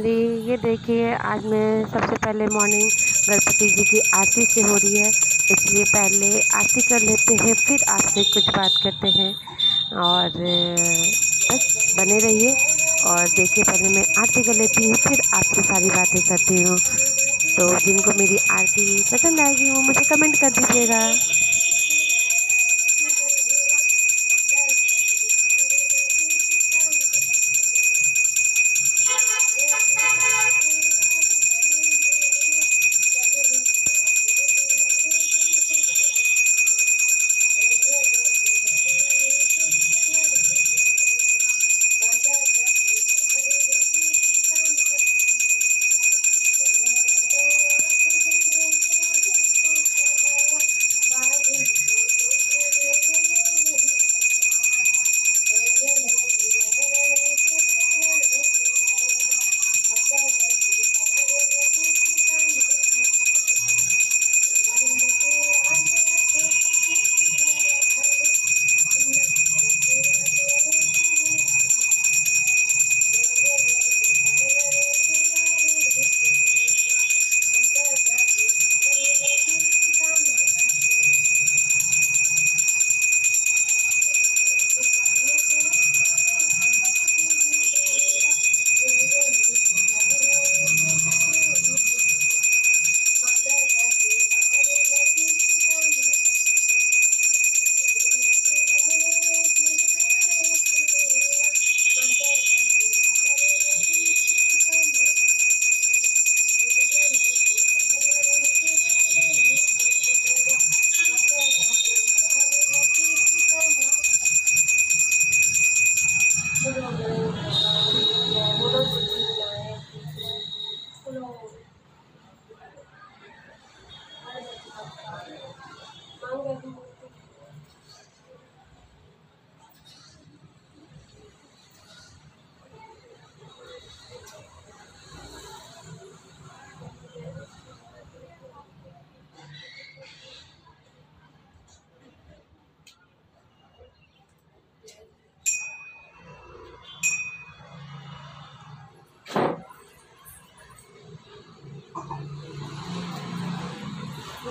Family, ये देखिए आज मैं सबसे पहले मॉर्निंग गणपति जी की आरती से हो रही है, इसलिए पहले आरती कर लेते हैं, फिर आपसे कुछ बात करते हैं। और बस बने रहिए और देखिए, पहले मैं आरती कर लेती हूँ, फिर आपसे सारी बातें करती हूँ। तो जिनको मेरी आरती पसंद आएगी वो मुझे कमेंट कर दीजिएगा।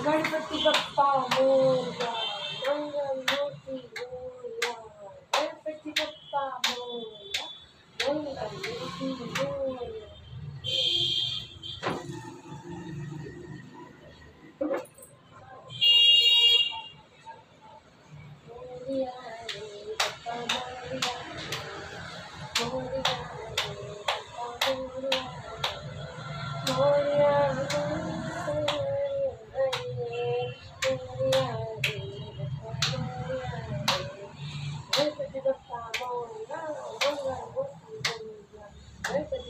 गणपति बप्पा मोरया, मंगल मूर्ति मोरया, गणपति बप्पा मोरया, मंगल मूर्ति मोरया। मोरया रे बप्पा मोरया, मोरया रे बप्पा मोरया, मोरया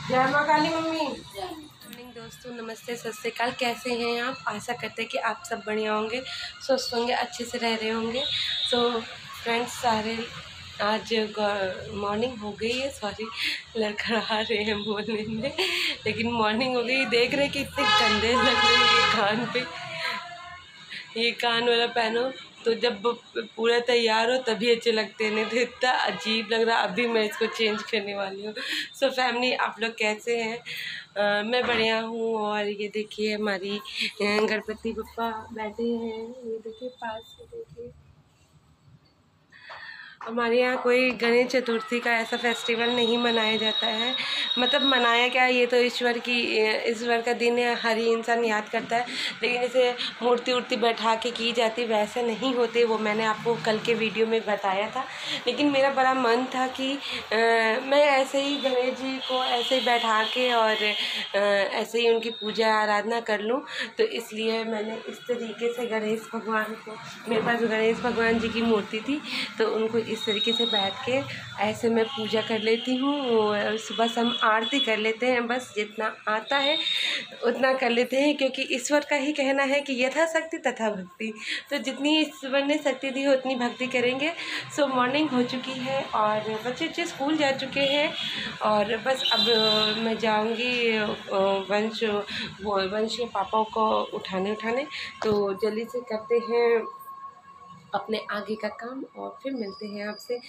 जय माँ काली। मम्मी मॉर्निंग दोस्तों, नमस्ते, सत श्री अकाल। कैसे हैं आप? आशा करते हैं कि आप सब बढ़िया होंगे, स्वस्थ होंगे, अच्छे से रह रहे होंगे। तो फ्रेंड्स, सारे आज मॉर्निंग हो गई है, सॉरी लड़खड़ा रहे हैं बोलने में, लेकिन मॉर्निंग हो गई। देख रहे कि इतने गंदे लग रहे हैं ये कान पे, ये कान वाला पहनो तो जब पूरा तैयार हो तभी अच्छे लगते हैं, नहीं तो इतना अजीब लग रहा। अभी मैं इसको चेंज करने वाली हूँ। सो फैमिली, आप लोग कैसे हैं? मैं बढ़िया हूँ। और ये देखिए हमारी गणपति बप्पा बैठे हैं, ये देखिए पास में देखिए। हमारे यहाँ कोई गणेश चतुर्थी का ऐसा फेस्टिवल नहीं मनाया जाता है, मतलब मनाया क्या, ये तो ईश्वर का दिन है, हर ही इंसान याद करता है, लेकिन जैसे मूर्ति उर्ति बैठा के की जाती वैसे नहीं होते। वो मैंने आपको कल के वीडियो में बताया था, लेकिन मेरा बड़ा मन था कि मैं ऐसे ही गणेश जी को ऐसे ही बैठा के और ऐसे ही उनकी पूजा आराधना कर लूँ। तो इसलिए मैंने इस तरीके से गणेश भगवान को, मेरे पास गणेश भगवान जी की मूर्ति थी, तो उनको इस तरीके से बैठ के ऐसे मैं पूजा कर लेती हूँ। और सुबह से हम आरती कर लेते हैं, बस जितना आता है उतना कर लेते हैं, क्योंकि ईश्वर का ही कहना है कि यथाशक्ति तथा भक्ति। तो जितनी ईश्वर ने शक्ति दी है उतनी भक्ति करेंगे। सो मॉर्निंग हो चुकी है और बच्चे स्कूल जा चुके हैं, और बस अब मैं जाऊँगी वंश के पापा को उठाने। तो जल्दी से करते हैं अपने आगे का काम और फिर मिलते हैं आपसे।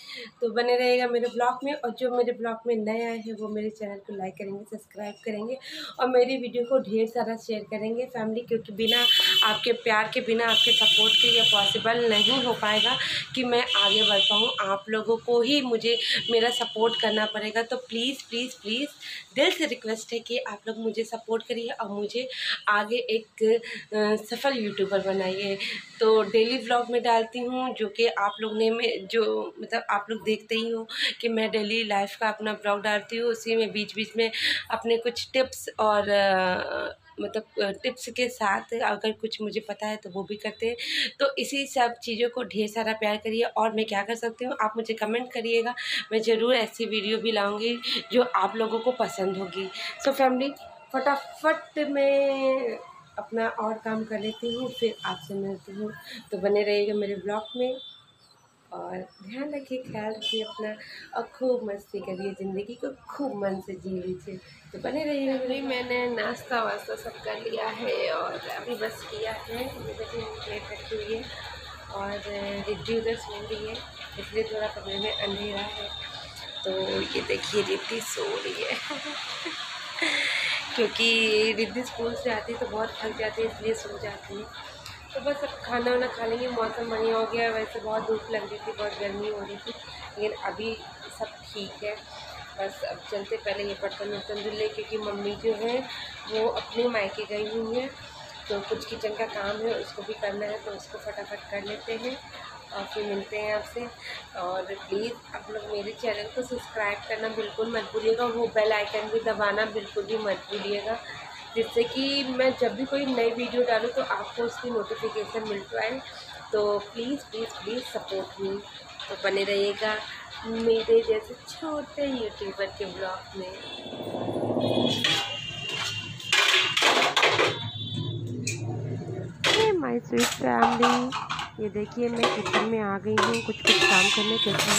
तो बने रहेगा मेरे ब्लॉग में, और जो मेरे ब्लॉग में नए आए हैं वो मेरे चैनल को लाइक करेंगे, सब्सक्राइब करेंगे और मेरी वीडियो को ढेर सारा शेयर करेंगे फैमिली, क्योंकि बिना आपके प्यार के, बिना आपके सपोर्ट के ये पॉसिबल नहीं हो पाएगा कि मैं आगे बढ़ पाऊँ। आप लोगों को ही मुझे मेरा सपोर्ट करना पड़ेगा। तो प्लीज़ प्लीज़ प्लीज़ दिल से रिक्वेस्ट है कि आप लोग मुझे सपोर्ट करिए और मुझे आगे एक सफल यूट्यूबर बनाइए। तो डेली व्लॉग में डालती हूँ, जो कि आप लोग ने जो मतलब आप लोग देखते ही हो कि मैं डेली लाइफ का अपना ब्लॉग डालती हूँ। उसी में बीच बीच में अपने कुछ टिप्स और मतलब टिप्स के साथ अगर कुछ मुझे पता है तो वो भी करते हैं। तो इसी सब चीज़ों को ढेर सारा प्यार करिए। और मैं क्या कर सकती हूँ आप मुझे कमेंट करिएगा, मैं ज़रूर ऐसी वीडियो भी लाऊँगी जो आप लोगों को पसंद होगी। सो फैमिली फटाफट में अपना और काम कर लेती हूँ, फिर आपसे मिलती हूँ। तो बने रहिएगा मेरे ब्लॉग में और ध्यान रखिए, ख्याल रखिए अपना और खूब मस्ती करिए, ज़िंदगी को खूब मन से जी लीजिए। तो बने रहिएगा। अभी मैंने नाश्ता वास्ता सब कर लिया है और अभी बस किया है, मुझे प्लेट रखी हुई है और रिद्धि उधर सो रही है, इसलिए थोड़ा कमरे में अंधेरा है। तो ये देखिए रिद्धि सो रही है क्योंकि रिद्धि स्कूल से आती है तो बहुत थक जाती है, इसलिए सो जाती है। तो बस अब खाना वाना खा लेंगे। मौसम बढ़िया हो गया, वैसे बहुत धूप लग रही थी, बहुत गर्मी हो रही थी, लेकिन अभी सब ठीक है। बस अब चलते, पहले ये बर्तन वर्तन धुल ले, क्योंकि मम्मी जो है वो अपने मायके गई हुई है, तो कुछ किचन का काम है उसको भी करना है, तो उसको फटाफट कर लेते हैं और फिर मिलते हैं आपसे। और प्लीज़ आप लोग मेरे चैनल को सब्सक्राइब करना बिल्कुल मत भूलिएगा, वो बेल आइकन भी दबाना बिल्कुल भी मत भूलिएगा, जिससे कि मैं जब भी कोई नई वीडियो डालूँ तो आपको उसकी नोटिफिकेशन मिल पाए। तो please please please support me. तो बने रहिएगा मेरे जैसे छोटे यूट्यूबर के ब्लॉग में। माय स्वीट फैमिली, ये देखिए मैं किचन में आ गई हूँ कुछ काम करने, क्योंकि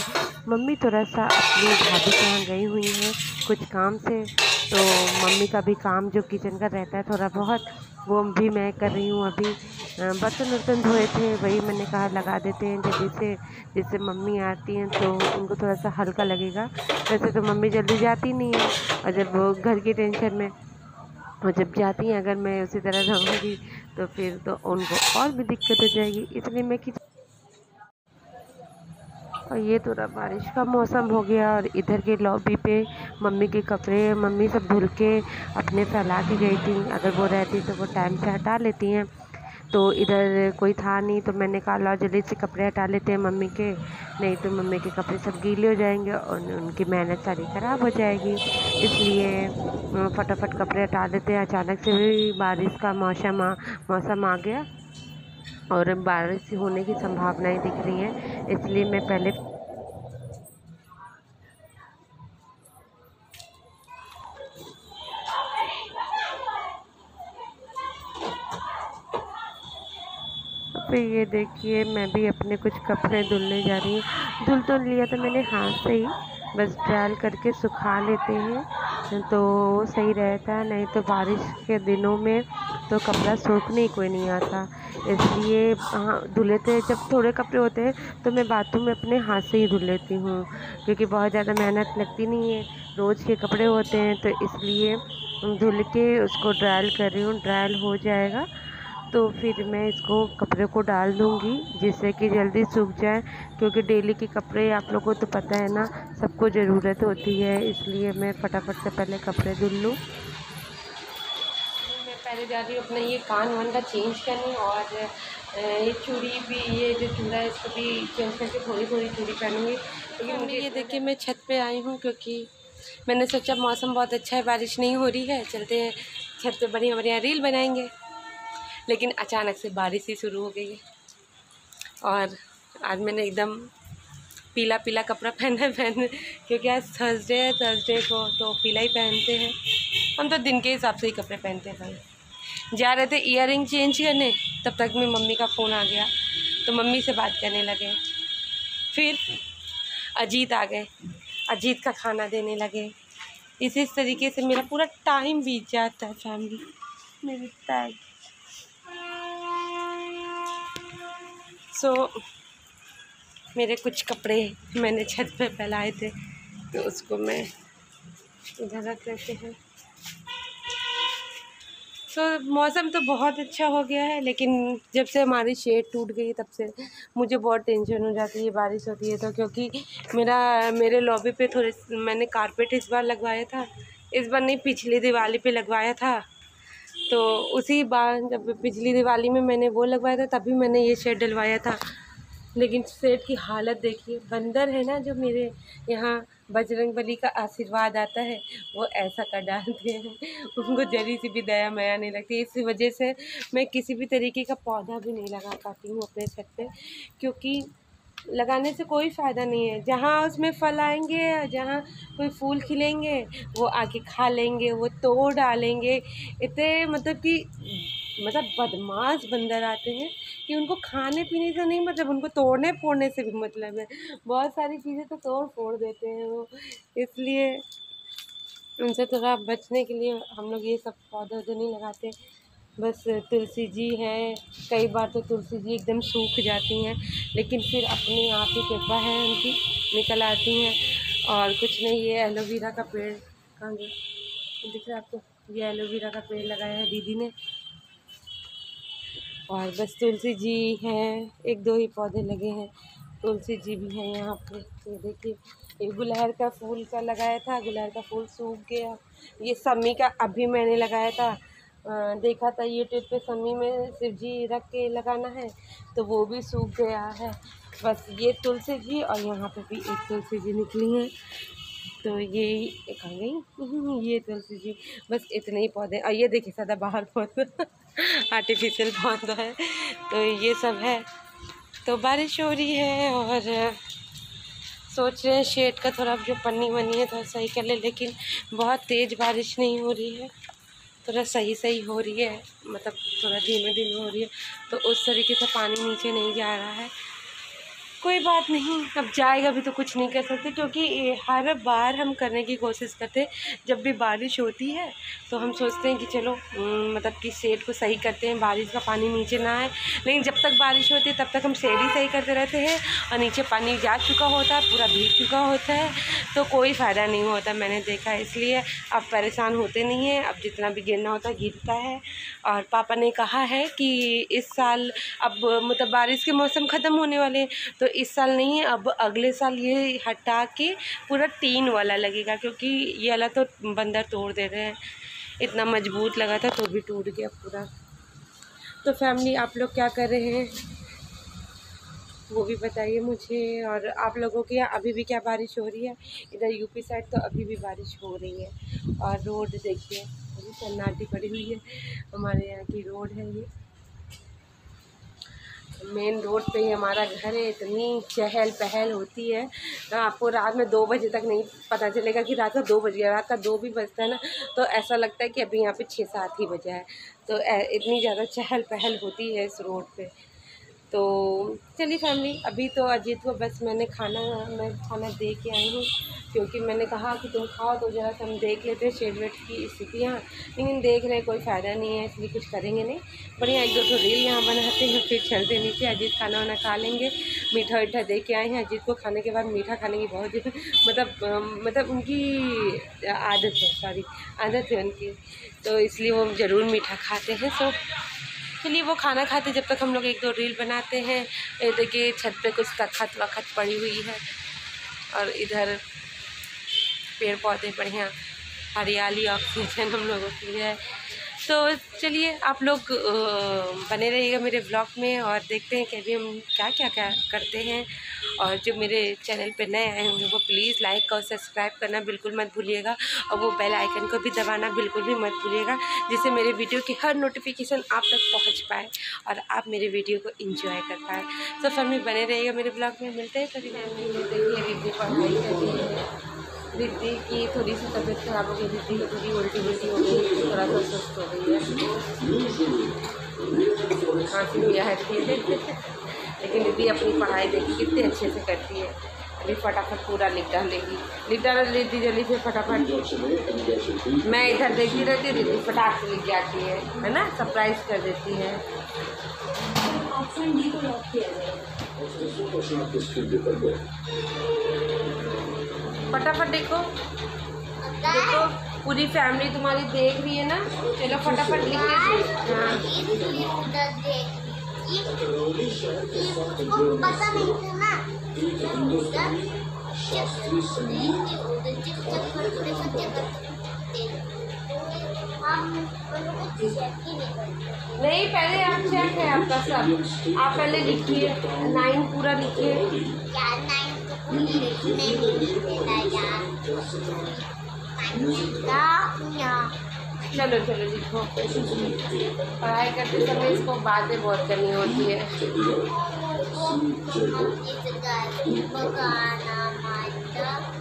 मम्मी थोड़ा सा अपनी भाभी के यहाँ गई हुई हैं कुछ काम से। तो मम्मी का भी काम जो किचन का रहता है थोड़ा बहुत, वो भी मैं कर रही हूँ। अभी बर्तन वर्तन धोए थे, वही मैंने कहा लगा देते हैं जल्दी से, जिससे मम्मी आती हैं तो उनको थोड़ा सा हल्का लगेगा। वैसे तो मम्मी जल्दी जाती नहीं है, और जब वो घर की टेंशन में, और जब जाती हैं अगर मैं उसी तरह रहूँगी तो फिर तो उनको और भी दिक्कत हो जाएगी, इसलिए मैं किचन। और ये थोड़ा बारिश का मौसम हो गया, और इधर के लॉबी पे मम्मी के कपड़े मम्मी सब धुल के अपने फैला के गई थी। अगर वो रहती तो वो टाइम से हटा लेती हैं, तो इधर कोई था नहीं, तो मैंने कहा लो जल्दी से कपड़े हटा लेते हैं मम्मी के, नहीं तो मम्मी के कपड़े सब गीले हो जाएंगे और उनकी मेहनत सारी ख़राब हो जाएगी। इसलिए फटाफट कपड़े हटा देते हैं। अचानक से भी बारिश का मौसम आ गया और बारिश होने की संभावनाएं दिख रही हैं, इसलिए मैं पहले फिर ये देखिए मैं भी अपने कुछ कपड़े धुलने जा रही हूँ। धुल तो लिया था मैंने हाथ से ही, बस ड्राई करके सुखा लेते हैं तो सही रहता है, नहीं तो बारिश के दिनों में तो कपड़ा सूखने ही कोई नहीं आता। इसलिए हाँ धुले थे, जब थोड़े कपड़े होते हैं तो मैं बाथरूम में अपने हाथ से ही धुल लेती हूँ, क्योंकि बहुत ज़्यादा मेहनत लगती नहीं है, रोज़ के कपड़े होते हैं, तो इसलिए धुल के उसको ड्राई कर रही हूँ। ड्राई हो जाएगा तो फिर मैं इसको कपड़े को डाल दूँगी, जिससे कि जल्दी सूख जाए, क्योंकि डेली के कपड़े आप लोगों को तो पता है ना, सबको ज़रूरत होती है, इसलिए मैं फटाफट से पहले कपड़े धुल लूँ। मैं पहले जा रही हूँ अपना ये कान वान का चेंज करने, और ये चूड़ी भी, ये जो चूड़ा है इसको भी चेंज करके थोड़ी थोड़ी चूड़ी पहनूँगी। लेकिन मुझे ये देखिए मैं छत पे आई हूँ, क्योंकि मैंने सोचा मौसम बहुत अच्छा है, बारिश नहीं हो रही है, चलते हैं छत पे बढ़िया बढ़िया रील बनाएंगे। लेकिन अचानक से बारिश ही शुरू हो गई है, और आज मैंने एकदम पीला पीला कपड़ा पहने क्योंकि आज थर्सडे है, थर्सडे को तो पीला ही पहनते हैं। हम तो दिन के हिसाब से ही कपड़े पहनते हैं भाई। जा रहे थे ईयरिंग चेंज करने, तब तक में मम्मी का फ़ोन आ गया तो मम्मी से बात करने लगे। फिर अजीत आ गए, अजीत का खाना देने लगे। इसी तरीके से मेरा पूरा टाइम बीत जाता है फैमिली मेरे टैग। मेरे कुछ कपड़े मैंने छत पे फैलाए थे तो उसको मैं इधर रख लेते हैं। मौसम तो बहुत अच्छा हो गया है, लेकिन जब से हमारी शेड टूट गई तब से मुझे बहुत टेंशन हो जाती है बारिश होती है तो, क्योंकि मेरे लॉबी पे थोड़े मैंने कारपेट इस बार लगवाया था, इस बार नहीं पिछली दिवाली पे लगवाया था। तो उसी बार जब पिछली दिवाली में मैंने वो लगवाया था तभी मैंने ये शेड डलवाया था। लेकिन शेड की हालत देखिए, बंदर है ना जो मेरे यहाँ बजरंगबली का आशीर्वाद आता है वो ऐसा कर डालते हैं, उनको जरी सी भी दया माया नहीं लगती। इस वजह से मैं किसी भी तरीके का पौधा भी नहीं लगा पाती हूँ अपने छत पे, क्योंकि लगाने से कोई फ़ायदा नहीं है। जहाँ उसमें फल आएंगे, जहाँ कोई फूल खिलेंगे वो आके खा लेंगे, वो तोड़ डालेंगे। इतने मतलब बदमाश बंदर आते हैं कि उनको खाने पीने से नहीं मतलब, उनको तोड़ने फोड़ने से भी मतलब है। बहुत सारी चीज़ें तो तोड़ फोड़ देते हैं वो, इसलिए उनसे थोड़ा बचने के लिए हम लोग ये सब पौधे वौधे नहीं लगाते। बस तुलसी जी है, कई बार तो तुलसी जी एकदम सूख जाती हैं, लेकिन फिर अपने आप ही कृपा है उनकी, निकल आती हैं। और कुछ नहीं, ये एलोवेरा का पेड़ कहाँ गया दिख रहा है आपको, ये एलोवेरा का पेड़ लगाया है दीदी ने। और बस तुलसी जी हैं, एक दो ही पौधे लगे हैं, तुलसी जी भी हैं यहाँ पे। ये देखिए, ये गुलहर का फूल का लगाया था, गुलहर का फूल सूख गया। ये समी का अभी मैंने लगाया था, देखा था यूट्यूब पे समी में शिव जी रख के लगाना है तो वो भी सूख गया है। बस ये तुलसी जी और यहाँ पे भी एक तुलसी जी निकली हैं, तो ये कहाँ गई ये तुलसी जी। बस इतने ही पौधे। और ये देखिए सदाबहार पौधा आर्टिफिशियल पौधा है, तो ये सब है। तो बारिश हो रही है और सोच रहे हैं शेड का थोड़ा जो पन्नी वन्नी है थोड़ा सही कर ले, लेकिन बहुत तेज़ बारिश नहीं हो रही है, थोड़ा सही हो रही है, मतलब थोड़ा धीमे धीमे हो रही है, तो उस तरीके से पानी नीचे नहीं जा रहा है। कोई बात नहीं, अब जाएगा भी तो कुछ नहीं कर सकते, क्योंकि हर बार हम करने की कोशिश करते हैं। जब भी बारिश होती है तो हम सोचते हैं कि चलो मतलब कि शेड को सही करते हैं, बारिश का पानी नीचे ना आए। लेकिन जब तक बारिश होती है तब तक हम शेड ही सही करते रहते हैं और नीचे पानी जा चुका होता है, पूरा भीग चुका होता है, तो कोई फ़ायदा नहीं होता, मैंने देखा है। इसलिए अब परेशान होते नहीं हैं, अब जितना भी गिरना होता है गिरता है। और पापा ने कहा है कि इस साल अब मतलब बारिश के मौसम ख़त्म होने वाले हैं, तो इस साल नहीं, अब अगले साल ये हटा के पूरा टीन वाला लगेगा, क्योंकि ये वाला तो बंदर तोड़ दे रहे हैं। इतना मजबूत लगा था तो भी टूट गया पूरा। तो फैमिली आप लोग क्या कर रहे हैं वो भी बताइए मुझे। और आप लोगों के यहाँ अभी भी क्या बारिश हो रही है? इधर यूपी साइड तो अभी भी बारिश हो रही है। और रोड देखिए अभी सन्नाटी पड़ी हुई है, हमारे यहाँ की रोड है ये, मेन रोड पे ही हमारा घर है। इतनी चहल पहल होती है, आपको रात में 2 बजे तक नहीं पता चलेगा कि रात का 2 बज गया। रात का 2 भी बजता है ना तो ऐसा लगता है कि अभी यहाँ पे 6-7 ही बजा है। तो इतनी ज़्यादा चहल पहल होती है इस रोड पे। तो चलिए फैमिली, अभी तो अजीत को बस मैं खाना दे के आई हूँ, क्योंकि मैंने कहा कि तुम खाओ तो ज़रा सा हम देख लेते हैं शेड वेड की स्थितियाँ, लेकिन देख रहे कोई फ़ायदा नहीं है, इसलिए कुछ करेंगे नहीं। बढ़िया 1-2 रील यहाँ बनाते हैं, फिर चलते नीचे। अजीत खाना वाना खा लेंगे, मीठा वीठा दे के आए हैं। अजीत को खाने के बाद मीठा खाने की बहुत मतलब उनकी आदत है उनकी, तो इसलिए वो ज़रूर मीठा खाते हैं। सो चलिए वो खाना खाते जब तक हम लोग 1-2 रील बनाते हैं। ये देखिए छत पे कुछ तखत वखत पड़ी हुई है और इधर पेड़ पौधे बढ़िया, हरियाली ऑक्सीजन हम लोगों की है। तो चलिए आप लोग बने रहिएगा मेरे ब्लॉग में और देखते हैं कि अभी हम क्या क्या करते हैं। और जो मेरे चैनल पे नए आए होंगे वो प्लीज़ लाइक और सब्सक्राइब करना बिल्कुल मत भूलिएगा, और वो बेल आइकन को भी दबाना बिल्कुल भी मत भूलिएगा, जिससे मेरे वीडियो की हर नोटिफिकेशन आप तक पहुंच पाए और आप मेरे वीडियो को एंजॉय कर पाए। तो फैमिली बने रहिएगा मेरे ब्लॉग में, मिलते हैं कभी। देखिए रिद्धि पढ़ाई कर रही है। रिद्धि की थोड़ी सी तबीयत खराब हो गई, रिद्धि की थोड़ी उल्टी हो गई, थोड़ा सा सुस्त हो गई है, खांसी भी है, लेकिन रिद्धि अपनी पढ़ाई देखी कितने अच्छे से करती है। अभी फटाफट पूरा लिख डालेगी, रिद्धि जल्दी से फटाफट। मैं इधर देखती रहती हूँ, रिद्धि फटाक से लिख जाती है ना, सरप्राइज कर देती है। ऑप्शन डी को लॉक किया जाए, फटाफट देखो देखो, पूरी फैमिली तुम्हारी देख रही है ना, चलो फटाफट लिख के। पता नहीं था ना, नहीं पहले आप चेक है आपका सब, आप पहले लिखिए 9 पूरा लिखिए। चलो चलो लिखो, पढ़ाई करते समय इसको बातें बहुत करनी होती है।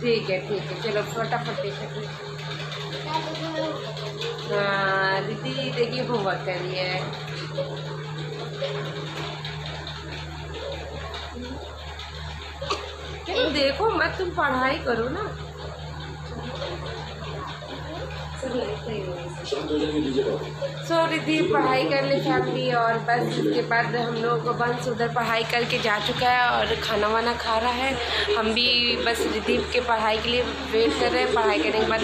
ठीक है चलो फटाफट देखो। हाँ रिद्धि देखिए होमवर्क कर रही है। तुम देखो मत, तुम पढ़ाई करो ना। सो रिद्धि पढ़ाई कर ले फैमिली, और बस इसके बाद हम लोग को बंस उधर पढ़ाई करके जा चुका है और खाना वाना खा रहा है। हम भी बस रिद्धि के पढ़ाई के लिए वेट कर रहे हैं। पढ़ाई करने के बाद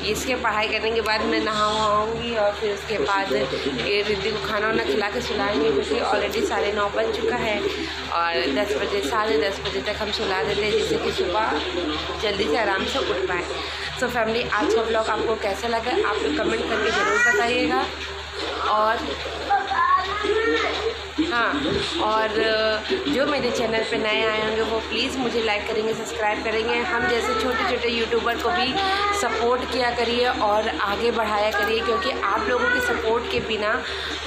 इसके पढ़ाई करने के बाद मैं नहाऊँगी और फिर उसके बाद ये रिद्धि को खाना वाना खिला के सुलाएंगे, क्योंकि ऑलरेडी 9:30 बज चुका है और 10 बजे 10:30 बजे तक हम सुला देते हैं, जिससे कि सुबह जल्दी से आराम से उठ पाएँ। तो फैमिली आज का ब्लॉग आपको कैसा लगा आप लोग कमेंट करके ज़रूर बताइएगा। और हाँ, और जो मेरे चैनल पे नए आए होंगे वो प्लीज़ मुझे लाइक करेंगे, सब्सक्राइब करेंगे। हम जैसे छोटे छोटे यूट्यूबर को भी सपोर्ट किया करिए और आगे बढ़ाया करिए, क्योंकि आप लोगों के सपोर्ट के बिना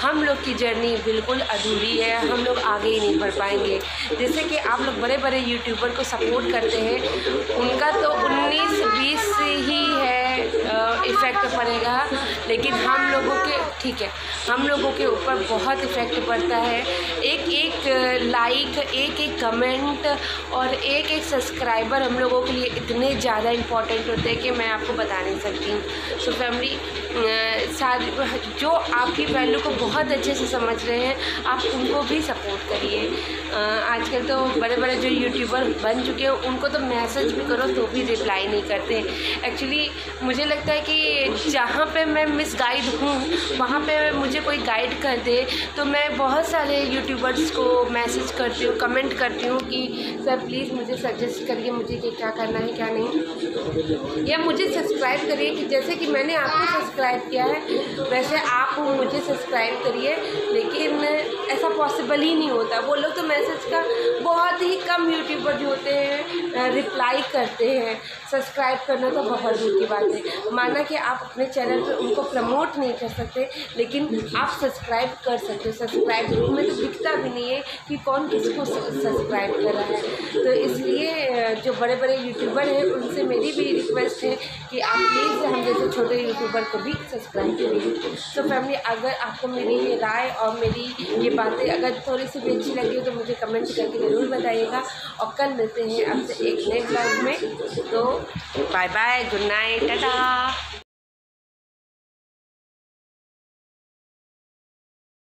हम लोग की जर्नी बिल्कुल अधूरी है, हम लोग आगे ही नहीं बढ़ पाएंगे। जैसे कि आप लोग बड़े बड़े यूट्यूबर को सपोर्ट करते हैं, उनका तो 19-20 ही है इफ़ेक्ट पड़ेगा, लेकिन हम लोगों के ठीक है हम लोगों के ऊपर बहुत इफ़ेक्ट पड़ता है। एक लाइक, एक कमेंट और एक सब्सक्राइबर हम लोगों के लिए इतने ज़्यादा इम्पॉर्टेंट होते हैं कि मैं आपको बता नहीं सकती हूँ। सो फैमिली सारी जो आपकी वैल्यू को बहुत अच्छे से समझ रहे हैं, आप उनको भी सपोर्ट करिए। आजकल तो बड़े बड़े जो यूट्यूबर बन चुके हैं उनको तो मैसेज भी करो तो भी रिप्लाई नहीं करते। एक्चुअली मुझे लगता है कि जहाँ पे मैं मिस गाइड हूँ वहाँ पे मुझे कोई गाइड कर दे, तो मैं बहुत सारे यूट्यूबर्स को मैसेज करती हूँ, कमेंट करती हूँ कि सर प्लीज़ मुझे सजेस्ट करिए मुझे कि क्या करना है क्या नहीं, या मुझे सब्सक्राइब करिए कि जैसे कि मैंने आपको सब्सक्राइब किया है वैसे आप मुझे सब्सक्राइब करिए। लेकिन ऐसा पॉसिबल ही नहीं होता। वो लोग तो मैसेज का बहुत ही कम यूट्यूबर जो होते हैं रिप्लाई करते हैं। सब्सक्राइब करना तो बहुत दूर की बात है। माना कि आप अपने चैनल पर उनको प्रमोट नहीं कर सकते, लेकिन आप सब्सक्राइब कर सकते हो। सब्सक्राइब में तो दिखता भी नहीं है कि कौन किसको सब्सक्राइब कर रहा है। तो इसलिए जो बड़े बड़े यूट्यूबर हैं उनसे मेरी भी रिक्वेस्ट है कि आप प्लीज़ हम जैसे छोटे यूट्यूबर को भी सब्सक्राइब करिए। तो फैमिली अगर आपको मेरी ये राय और मेरी ये बातें अगर थोड़ी सी भी अच्छी लगी हो तो मुझे कमेंट करके ज़रूर बताइएगा। और कल मिलते हैं आपसे एक नए ब्लॉग में। तो bye bye, good night, Tata.